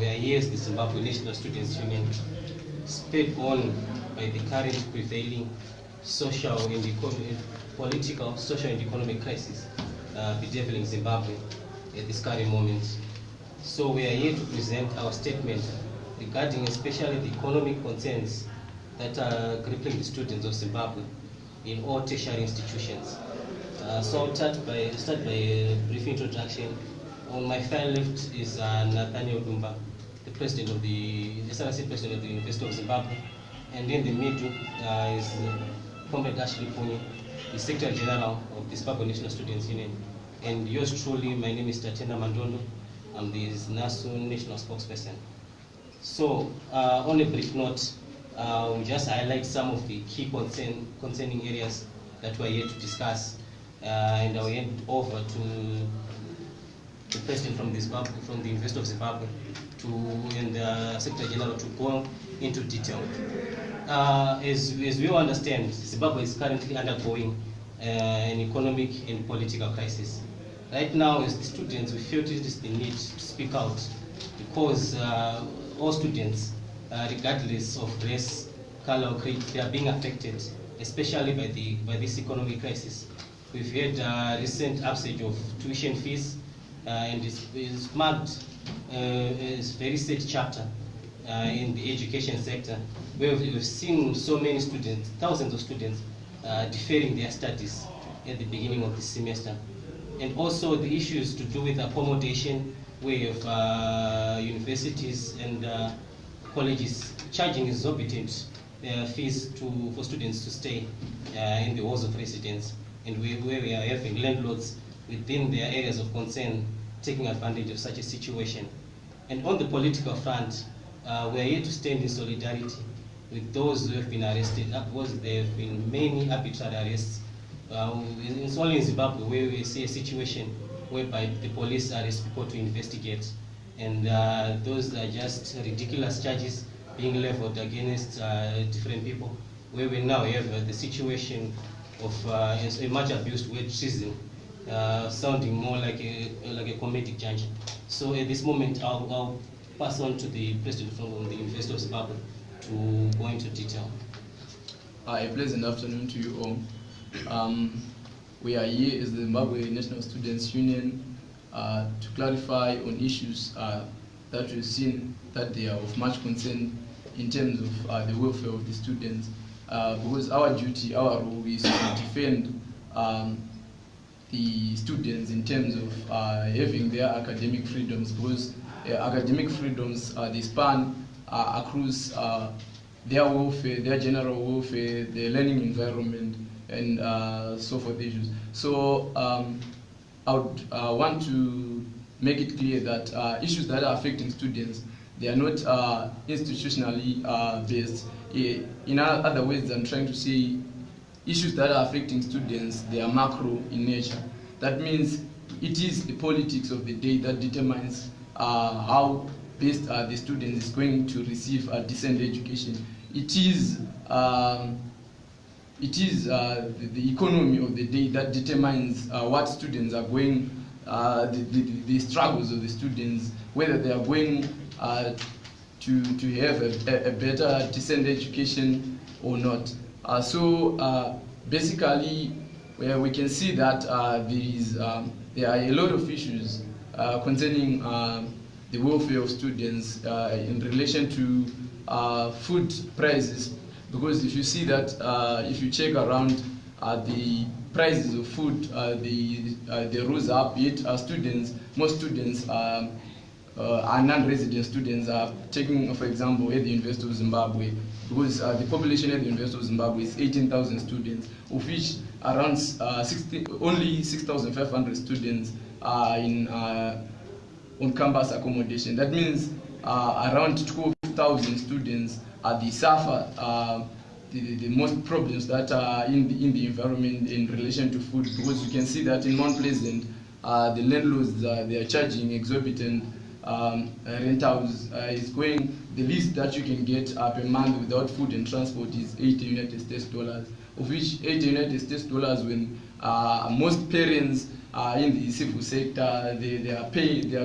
we are here as the Zimbabwe National Students Union, spurred on by the current prevailing social and political, social and economic crisis bedeviling Zimbabwe at this current moment. So we are here to present our statement regarding especially the economic concerns that are crippling the students of Zimbabwe in all tertiary institutions. So I'll start by a brief introduction. On my far left is Nathaniel Dumba, the president of the SRC president of the University of Zimbabwe, and in the middle is Comrade Ashley Puni, the Secretary General of the Zimbabwe National Students Union, and yours truly. My name is Tatenda Mandondo. I'm the NASU national spokesperson. So, on a brief note, we'll just highlight some of the key concerning areas that we're here to discuss, and I'll hand over to the president from the University of Zimbabwe, and the Secretary General to go into detail. As we all understand, Zimbabwe is currently undergoing an economic and political crisis. Right now, as the students, we feel it is the need to speak out because all students, regardless of race, color, or creed, they are being affected, especially by this economic crisis. We've had a recent upsurge of tuition fees, and it's marked a very sad chapter in the education sector, where we've seen so many students, thousands of students, deferring their studies at the beginning of the semester. And also the issues to do with accommodation, where you have universities and colleges charging exorbitant fees for students to stay in the halls of residence, and where we are having landlords within their areas of concern taking advantage of such a situation. And on the political front, we are here to stand in solidarity with those who have been arrested, because there have been many arbitrary arrests. It's only in Zimbabwe where we see a situation whereby the police arrest people to investigate, and those are just ridiculous charges being leveled against different people, where we now have the situation of a much abused word treason, sounding more like a comedic judge. So at this moment, I'll pass on to the president from the University of Zimbabwe to go into detail. A pleasant afternoon to you all. We are here as the Zimbabwe National Students Union to clarify on issues that we've seen that they are of much concern in terms of the welfare of the students, because our duty, our role is to defend the students in terms of having their academic freedoms, because academic freedoms they span across their welfare, their general welfare, their learning environment, and so forth issues. So I would want to make it clear that issues that are affecting students, they are not institutionally based. In other words, I'm trying to say issues that are affecting students, they are macro in nature. That means it is the politics of the day that determines how best the student is going to receive a decent education. It is the economy of the day that determines what students are going, the struggles of the students, whether they are going to have a better, decent education or not. So basically, where we can see that there are a lot of issues concerning the welfare of students in relation to food prices. Because if you see that, if you check around the prices of food, they rose up, yet most students are non-resident students are taking, for example, at the University of Zimbabwe, because the population at the University of Zimbabwe is 18,000 students, of which around only 6,500 students are on campus accommodation. That means around 12,000 students they suffer the most problems that are in the environment in relation to food, because you can see that in Mount Pleasant, the landlords they are charging exorbitant rentals. Is going, the least that you can get per month without food and transport is $80 United States, of which $80 United States when most parents in the civil sector they are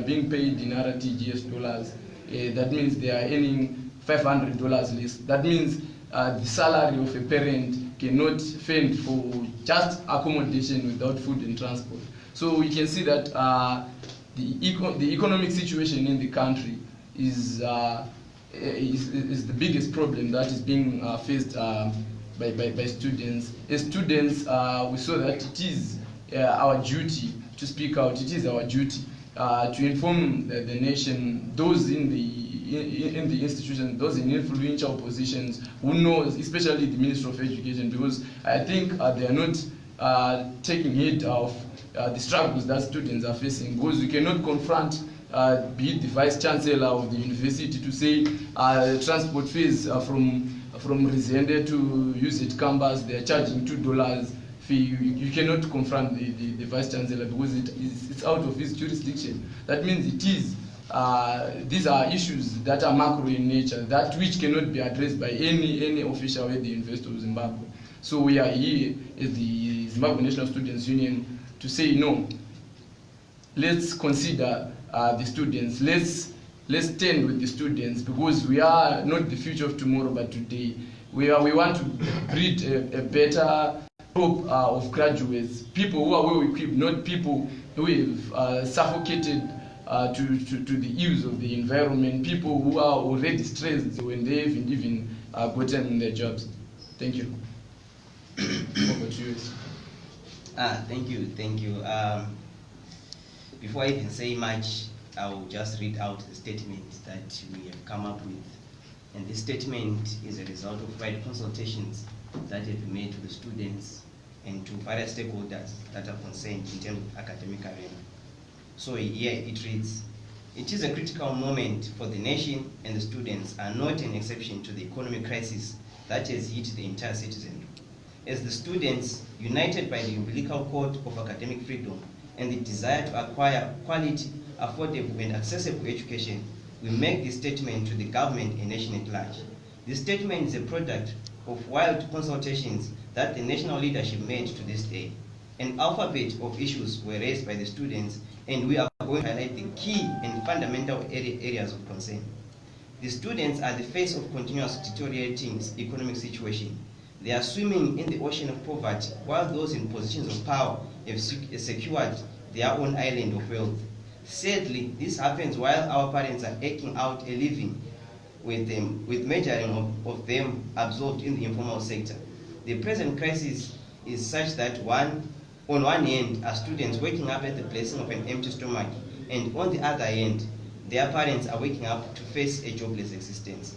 being paid in RTGS dollars. that means they are earning $500 less. That means the salary of a parent cannot fend for just accommodation without food and transport. So we can see that the economic situation in the country is the biggest problem that is being faced by students. As students, we saw that it is our duty to speak out. It is our duty to inform the nation, those in the institution, those in influential positions who knows, especially the Minister of Education, because I think they are not taking heed of the struggles that students are facing, because we cannot confront be it the Vice Chancellor of the university to say transport fees from Rizende to UZ campus, they are charging $2 fee. You cannot confront the Vice Chancellor because it's out of his jurisdiction. That means it is these are issues that are macro in nature, that which cannot be addressed by any official at the University of Zimbabwe. So we are here as the Zimbabwe National Students Union to say no. Let's consider the students. Let's stand with the students, because we are not the future of tomorrow but today. We want to breed a better group of graduates, people who are well equipped, not people who have suffocated to the ills of the environment, people who are already stressed when they haven't even gotten their jobs. Thank you. Over to you. Thank you. Before I even say much, I will just read out the statement that we have come up with. And this statement is a result of wide consultations that have been made to the students and to various stakeholders that are concerned in terms of academic arena. So here it reads, it is a critical moment for the nation, and the students are not an exception to the economic crisis that has hit the entire citizenry. As the students, united by the umbilical cord of academic freedom and the desire to acquire quality, affordable and accessible education, we make this statement to the government and nation at large. This statement is a product of wild consultations that the national leadership made to this day. An alphabet of issues were raised by the students, and we are going to highlight the key and fundamental areas of concern. The students are the face of continuous deteriorating economic situation. They are swimming in the ocean of poverty, while those in positions of power have secured their own island of wealth. Sadly, this happens while our parents are eking out a living with measuring of them absorbed in the informal sector. The present crisis is such that on one hand are students waking up at the blessing of an empty stomach, and on the other hand, their parents are waking up to face a jobless existence.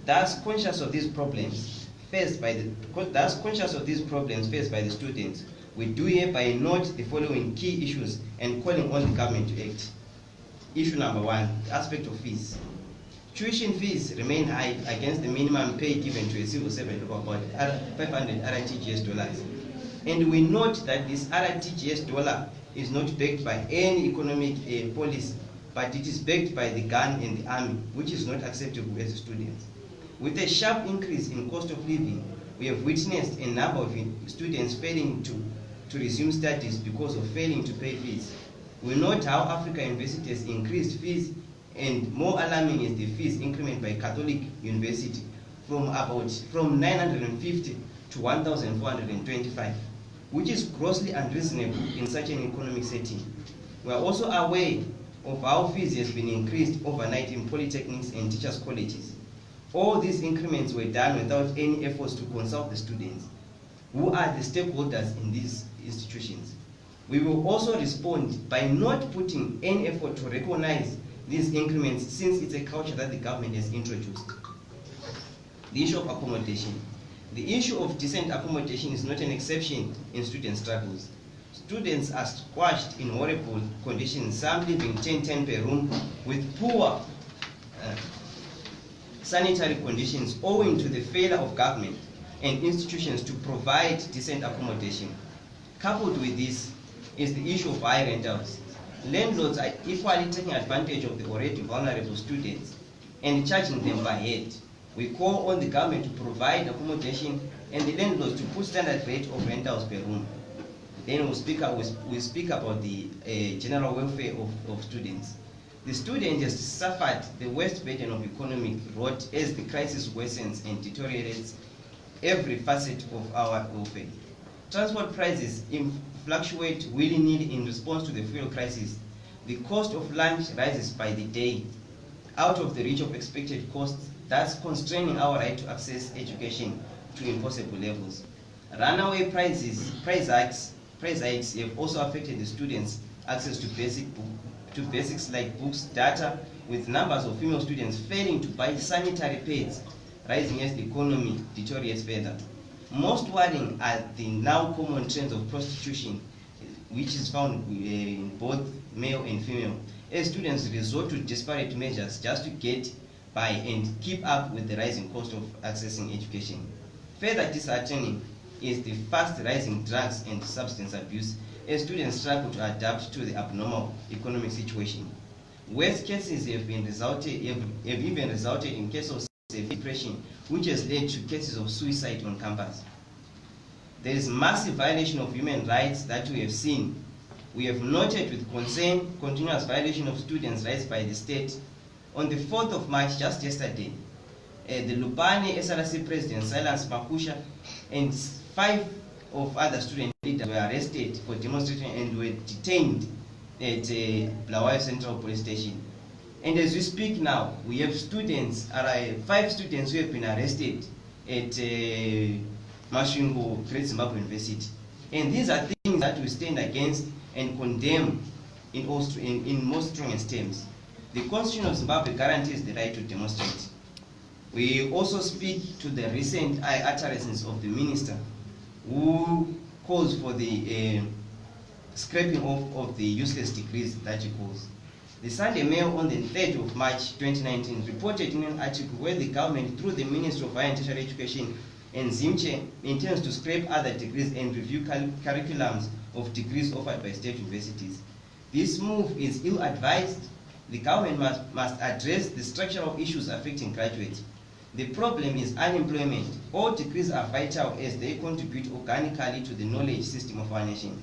Thus, conscious of these problems faced by the students, we do hereby note the following key issues and calling on the government to act. Issue number one, the aspect of fees. Tuition fees remain high against the minimum pay given to a civil servant of about 500 RTGS dollars. And we note that this RTGS dollar is not backed by any economic policy, but it is backed by the gun and the army, which is not acceptable as students. With a sharp increase in cost of living, we have witnessed a number of students failing to resume studies because of failing to pay fees. We note how Africa University has increased fees, and more alarming is the fees increment by Catholic University from 950 to 1,425, which is grossly unreasonable in such an economic setting. We are also aware of how fees has been increased overnight in polytechnics and teachers' colleges. All these increments were done without any efforts to consult the students, who are the stakeholders in these institutions. We will also respond by not putting any effort to recognize these increments, since it's a culture that the government has introduced. The issue of accommodation. The issue of decent accommodation is not an exception in student struggles. Students are squashed in horrible conditions, some living 10 per room with poor sanitary conditions owing to the failure of government and institutions to provide decent accommodation. Coupled with this is the issue of high rentals. Landlords are equally taking advantage of the already vulnerable students and charging them by head. We call on the government to provide accommodation and the landlords to put standard rate of rentals per room. Then we'll speak about the general welfare of students. The student has suffered the worst burden of economic rot as the crisis worsens and deteriorates every facet of our welfare. Transport prices fluctuate willy-nilly in response to the fuel crisis. The cost of lunch rises by the day, out of the reach of expected costs, thus constraining our right to access education to impossible levels. Runaway price hikes have also affected the students' access to basics like books, data, with numbers of female students failing to buy sanitary pads rising as the economy deteriorates further. Most worrying are the now common trends of prostitution, which is found in both male and female, as students resort to desperate measures just to get by and keep up with the rising cost of accessing education. Further disheartening is the fast rising drugs and substance abuse as students struggle to adapt to the abnormal economic situation. Worst cases have even resulted in cases of severe depression, which has led to cases of suicide on campus. There is massive violation of human rights that we have seen. We have noted with concern continuous violation of students' rights by the state. On the 4th of March, just yesterday, the Lubani SRC President Silas Makusha and 5 of other student leaders were arrested for demonstration and were detained at Bulawayo Central Police Station. And as we speak now, we have students, 5 students who have been arrested at Masvingo Great Zimbabwe University. And these are things that we stand against and condemn in most strongest terms. The Constitution of Zimbabwe guarantees the right to demonstrate. We also speak to the recent utterances of the minister who calls for the scrapping off of the useless degrees that he calls. The Sunday Mail on the 3rd of March 2019 reported in an article where the government, through the Ministry of Higher and Tertiary Education and ZIMCHE, intends to scrap other degrees and review curriculums of degrees offered by state universities. This move is ill-advised. The government must address the structural issues affecting graduates. The problem is unemployment. All degrees are vital as they contribute organically to the knowledge system of our nation.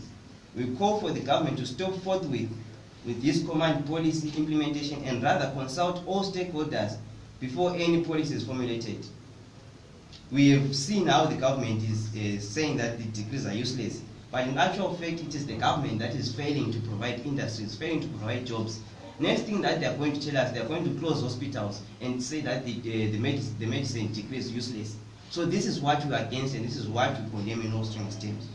We call for the government to stop forthwith with this command policy implementation and rather consult all stakeholders before any policy is formulated. We have seen how the government is saying that the degrees are useless, but in actual fact it is the government that is failing to provide industries, failing to provide jobs. Next thing that they are going to tell us, they are going to close hospitals and say that the medicine degree is useless. So this is what we are against and this is what we condemn in all strong terms.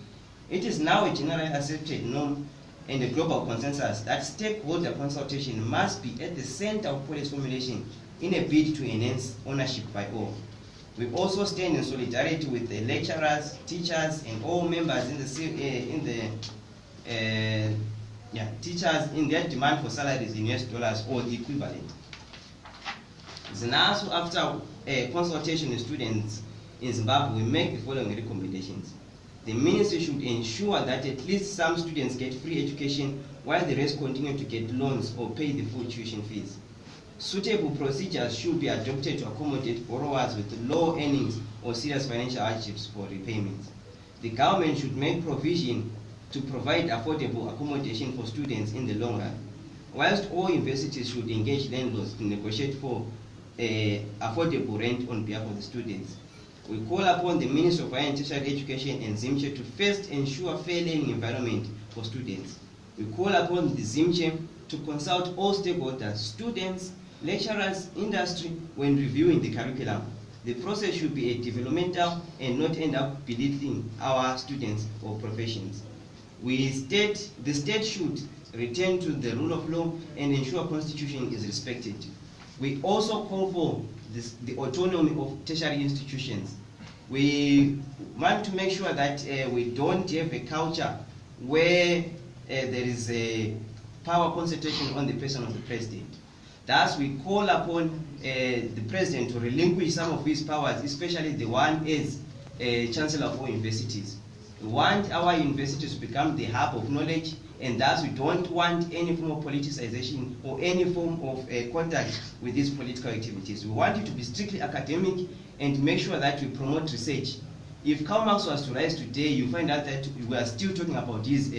It is now a generally accepted norm and a global consensus that stakeholder consultation must be at the center of policy formulation in a bid to enhance ownership by all. We also stand in solidarity with the lecturers, teachers, and all members teachers in their demand for salaries in US dollars or the equivalent. ZINASU, after a consultation with students in Zimbabwe, we make the following recommendations. The ministry should ensure that at least some students get free education while the rest continue to get loans or pay the full tuition fees. Suitable procedures should be adopted to accommodate borrowers with low earnings or serious financial hardships for repayment. The government should make provision to provide affordable accommodation for students in the long run, whilst all universities should engage landlords to negotiate for affordable rent on behalf of the students. We call upon the Ministry of Higher and Tertiary Education and ZIMCHE to first ensure fair learning environment for students. We call upon the ZIMCHE to consult all stakeholders, students, lecturers, industry, when reviewing the curriculum. The process should be a developmental and not end up belittling our students or professions. The state should return to the rule of law and ensure constitution is respected. We also call for the autonomy of tertiary institutions. We want to make sure that we don't have a culture where there is a power concentration on the person of the president. Thus, we call upon the president to relinquish some of his powers, especially the one as chancellor of all universities. We want our universities to become the hub of knowledge, and thus we don't want any form of politicization or any form of contact with these political activities. We want it to be strictly academic and make sure that we promote research. If Karl Marx was to rise today, you find out that we are still talking about his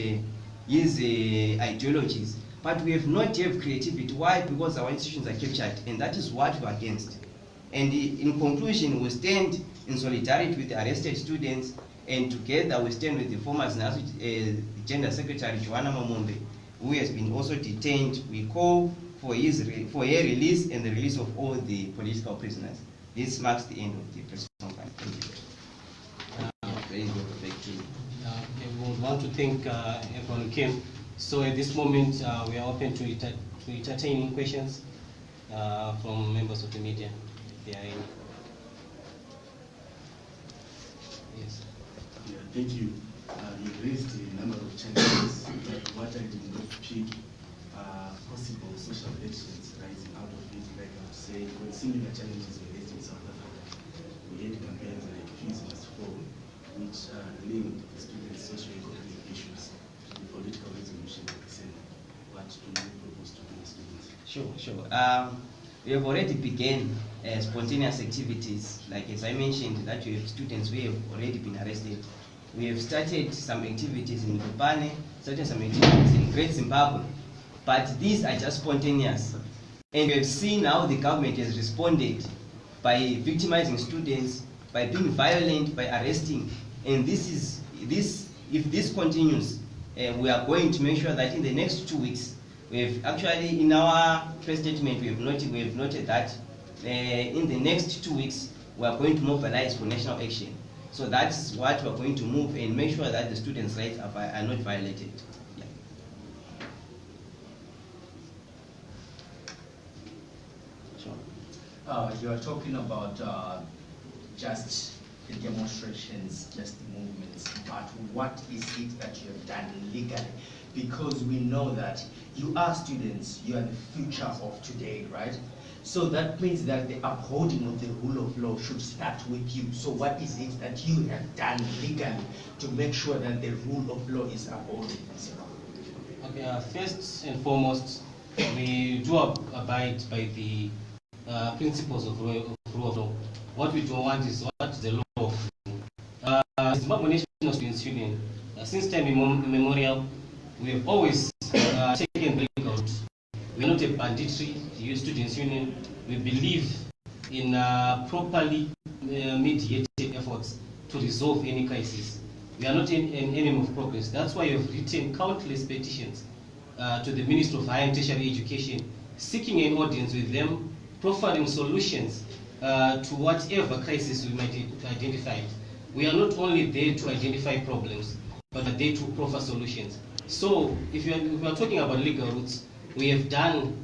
ideologies. but we have not have creativity. Why? Because our institutions are captured, and that is what we're against. And in conclusion, we stand in solidarity with the arrested students, and together we stand with the former Gender Secretary Joanna Mamombe, who has been also detained. We call for her release and the release of all the political prisoners. This marks the end of the press conference. Thank you. Very good. Back to you. We would want to thank everyone who came. So at this moment, we are open to entertaining questions from members of the media, if there are any. Yes. Yeah, thank you. You raised a number of challenges, like what I did not pick, possible social elections rising out of it. Like I was saying, when similar challenges were raised in South Africa, we had campaigns like Fees Must Fall, which linked the students' socio-economic issues to the political resolution of the Senate. What do you propose to do with students? Sure. We have already begun spontaneous activities, like as I mentioned, that we have students who have already been arrested. We have started some activities in Lupane, started some activities in Great Zimbabwe, but these are just spontaneous. And we have seen how the government has responded by victimizing students, by being violent, by arresting. And if this continues, we are going to make sure that in the next 2 weeks, we have actually, in our press statement, we have noted that in the next 2 weeks, we are going to mobilize for national action. So that's what we are going to move and make sure that the students' rights are not violated. Yeah. Sure. You are talking about just the demonstrations, just the movements, but what is it that you have done legally? Because we know that you are students, you are the future of today, right? So that means that the upholding of the rule of law should start with you. So what is it that you have done legally to make sure that the rule of law is upheld? Okay, first and foremost, we do abide by the principles of rule of law. What we don't want is what the law of Zimbabwe National Students Union, since time immemorial, we have always taken the legal route. We are not a banditry students union. We believe in properly mediated efforts to resolve any crisis. We are not an enemy of progress. That's why we have written countless petitions to the Minister of Higher and Tertiary Education, seeking an audience with them, providing solutions to whatever crisis we might identify. We are not only there to identify problems, but are there to proffer solutions. So if we are talking about legal routes, we have done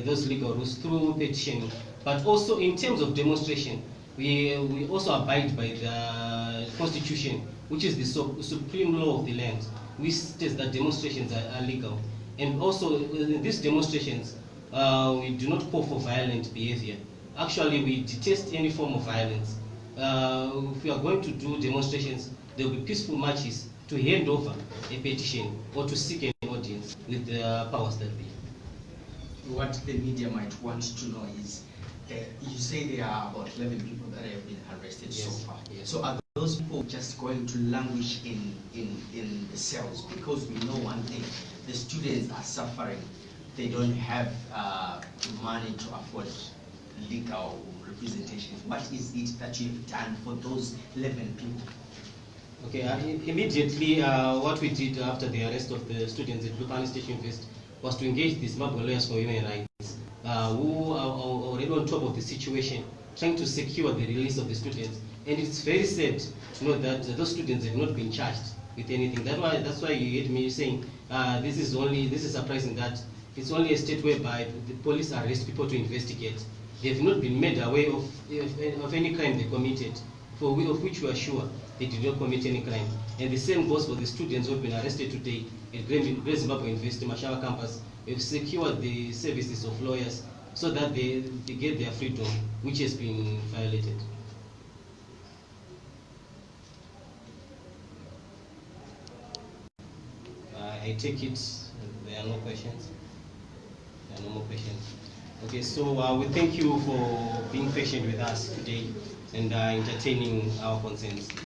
those legal routes through petitioning, but also in terms of demonstration, we also abide by the Constitution, which is the supreme law of the land, which states that demonstrations are legal. And also in these demonstrations, we do not call for violent behavior. Actually, we detest any form of violence. If we are going to do demonstrations, there will be peaceful marches to hand over a petition or to seek an audience with the powers that be. What the media might want to know is, you say there are about 11 people that have been arrested so far. Yes. So are those people just going to languish in the cells? Because we know one thing, the students are suffering. They don't have money to afford legal representation. What is it that you have done for those 11 people? Okay, immediately what we did after the arrest of the students at Lupane State University was to engage the Zimbabwe Lawyers for Human Rights, who are already on top of the situation, trying to secure the release of the students. And it's very sad to know that those students have not been charged with anything. That's why you heard me saying this is surprising that it's only a state whereby the police arrest people to investigate. They have not been made aware of any crime they committed, of which we are sure they did not commit any crime. And the same goes for the students who have been arrested today at Great Zimbabwe University, Mashawa campus. We've secured the services of lawyers so that they get their freedom, which has been violated. I take it there are no questions. There are no more questions. Okay, so we thank you for being patient with us today and entertaining our concerns.